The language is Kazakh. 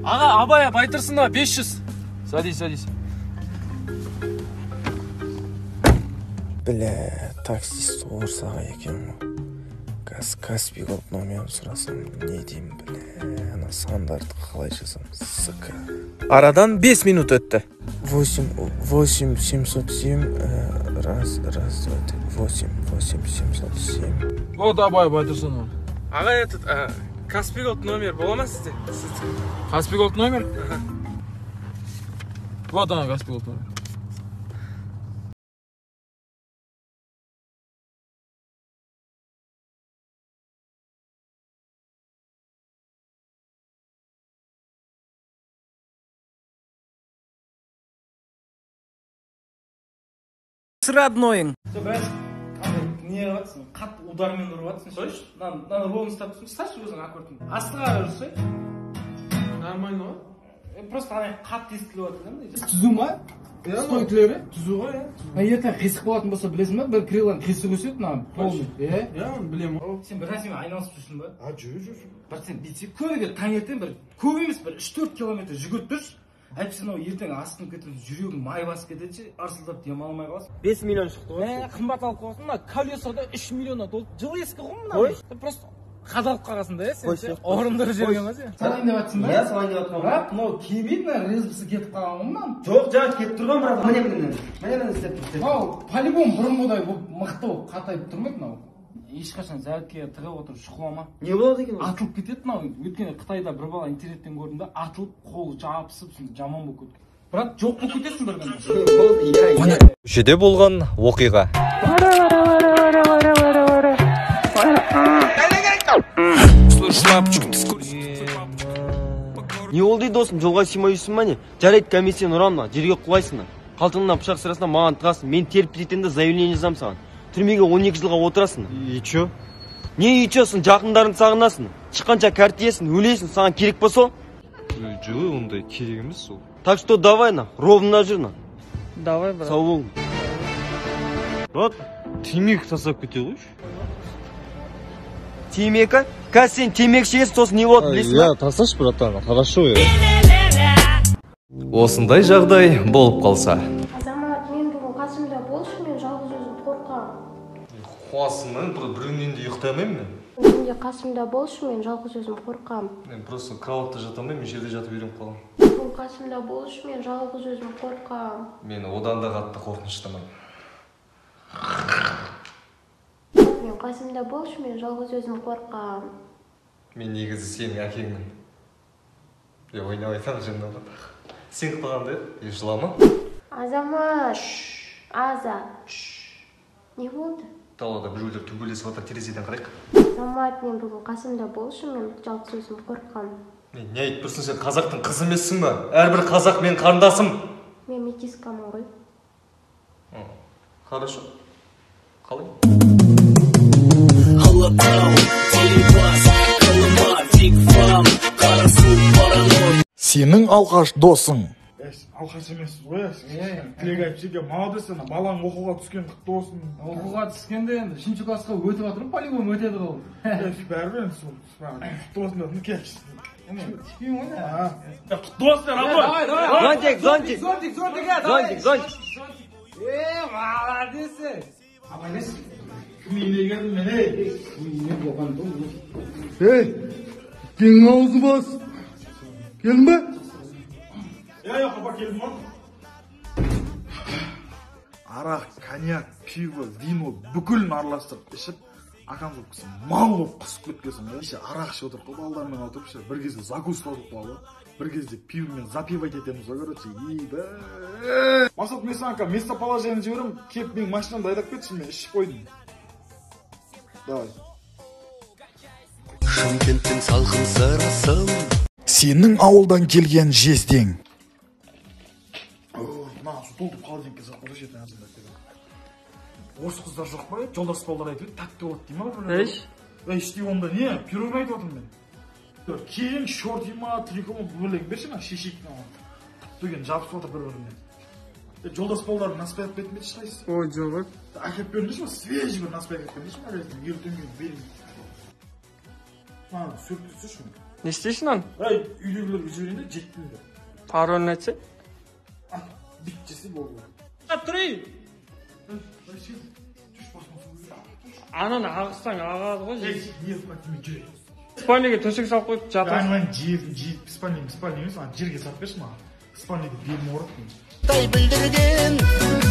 Аға, абай байтырсынова 500. Садись. Бля, таксист орсаға екен ғой. Каспий қылып номерін сұрасам, не деймін, бля, ана сандарды қалай жазам, сука. Арадан 5 минут өтті. 8707, раз, 8707. Вот абай байтырсынова. Аға, этот, Каспий Голд номер бола ма сізде? Каспий Голд номер? Вот ана Каспий Голд номер. С родноың. Не қылатсың? Қатты удармен ұрыватсың. Слышь? Надо ровно стать. Сашы өзің аккуратно. Астыға ұрсы. Нормально ғой? Просто ана қатты естіліп жатыр да. Түзу ма? Стойкілері? Түзу ғой, ертең қисық болатын болса білесің ба? Бір крилан қисық өседі, мына полный. Білемін. Сен бір нәрсемен айналысып жүрсің ба? Жүр. Бірақ сен бүйтсе көбеге таңертең бір көп емес бір 3-4 километр жүгіріп тұршы. Әйтпесе мынау ертең астын кетіп жүрегің май басып кетеді, арсылдап демалмай қаласың. 5 миллион шықты ғой. Қымбат алып қойсың, мына колесода 3 миллионнан толып. Жыл ескі ғой мына. Просто қадалып қалғансың да, сен. Орындырып жүрген ғой сен. Салайын деп жатсың ба? Иә, салайын деп жатқан. Бірақ мынау кимейді, мына резбісі кетіп қалған ғой мынау. Жоқ, жаңа кетіп тұрған бірақ міне істеп тұр. Мынау по-любому бұрынғыдай мықты болып қатайып тұрмайды мынау. Ешқашан зәлітке тығып отырып шұқылама. Не болады екен? Атылып кетеді мынау. Өйткені Қытайда бір бала интернеттен көрдім да, атылып қол жабысып жаман болып кеткен. Бірақ жоқ болып кетесің бір күні. Көшеде болған оқиға. Не ол дейді досым, жолға сыймай жүрсің ба не? Жарайды, комиссияны ұрамын, жерге құлайсың. Қалтыңнан пышақ сырасына маған тығасың. Мен теріп кететенде заявление жазам саған. Түрмеге 12 жылға отырасың. И чё? Не и чё, сен жақындарын сағынасың. Шыққанша кәрт иесің, өлесің, саған керек па сол? Жылы ондай керек емес сол. Так что давай на, ровно жүр на. Давай, брат. Сау бол. Брат, темекі тастап кете қойшы. Темекі? Қазір сен темекі шегесің, сосын не болады білесің ба? Я тасташы, братан, хорошо я. Осындай жағдай болып қалса. Азамат, мен бүгін қасымда болшы, мен жалғыз өзім қорқамын. Қуасың, біреуінен де ұйықтамаймын мен. Менде қасымда болшы, мен жалғыз өзім қорқамын. Мен просто кроватта жата алмаймын, жерде жатып үйреніп қаламын. Бүгін қасымда болшы, мен жалғыз өзім қорқамын. Мені одан да қатты қорқыныштамаймын. Мен қасымда болшы, мен жалғыз өзім қорқамын. Мен негізі сенің әкеңмін. Я ойнап айтамын жыннан. Сен қылғанда жылама. Азамат, Азат. Не болды? Далада біреулер төбелесіп жатыр, терезеден қарайық. Азамат, мен бүгін қасымда болшы, мен жалғыз өзім қорқамын. Мен не айтып тұрсың, сен қазақтың қызы емессің ба? Әрбір қазақ мен қарындасым. Мен метискамын ғой. Хорошо. Қалай? Сенің алғаш досың. Алқаш емес ғой, тілек айтып жерге молодец, балаң оқуға түскен құтты болсын. Оқуға түскенде енді 3-ші классқа өтіп жатырмын, полигон өтеді ғой. Бәрібір енді сол құтты болсын деп нүкеш. Типеймін ғой. Құтты болсын, Рамон. Зонтик. Молодец. Абайлес. Кім үйіне келдің мен, Үйіне болған дом. Кең аузы бас. Келдің бе? Я қапа келдім ғой. Арақ, коньяк, пиво, вино бүкілін араластырып ішіп, акам жоқ кісі мал болып қысып кеткесін. Арақ ішіп отырып, балдармен отырып, бір кезде закуска болып қалды. Бір кезде пивомен запивать етеміз, короче, Масат, мен саған местоположение жіберем, кеп менің машинамды айдап кетші, мен ішіп қойдым. Давай. Шымкенттің салқын сырасым. Сенің ауылдан келген жездең. Мына су толтып холодильникке салып қойшы ертең азында кетеді. Орыс қыздар жоқ па? Жолдас балдар айтып, тәтті болады дей ма? Іште онда не? Пирогын айтып отырмын мен. Кейін шорти ма, трико ма бөлек берші ма, шешек ма. Құттыген жабысып отыр бір-біріне. Жолдас балдарын наспай әкеп бетмеді шықайсыз. Ой, жоқ. Әкеп бермеші ма? Свежий бір наспай әкеп бермеші ма? Ертең берейін. Сөйтіп түсірші ма? Не істейсің аны? Үйдегілерге жіберейін де жетпейді. Паролін айтсай. Бүйтіп жесе болды. Тұрайын. Ананы ағыстан ағады ғой. Не қылып мен жүрейін. Спальниге төсек салып қойып жатасың. Мен жиіп спальня емес, жерге салып берші маған. Спальняда белім ауырады. Тай білдірген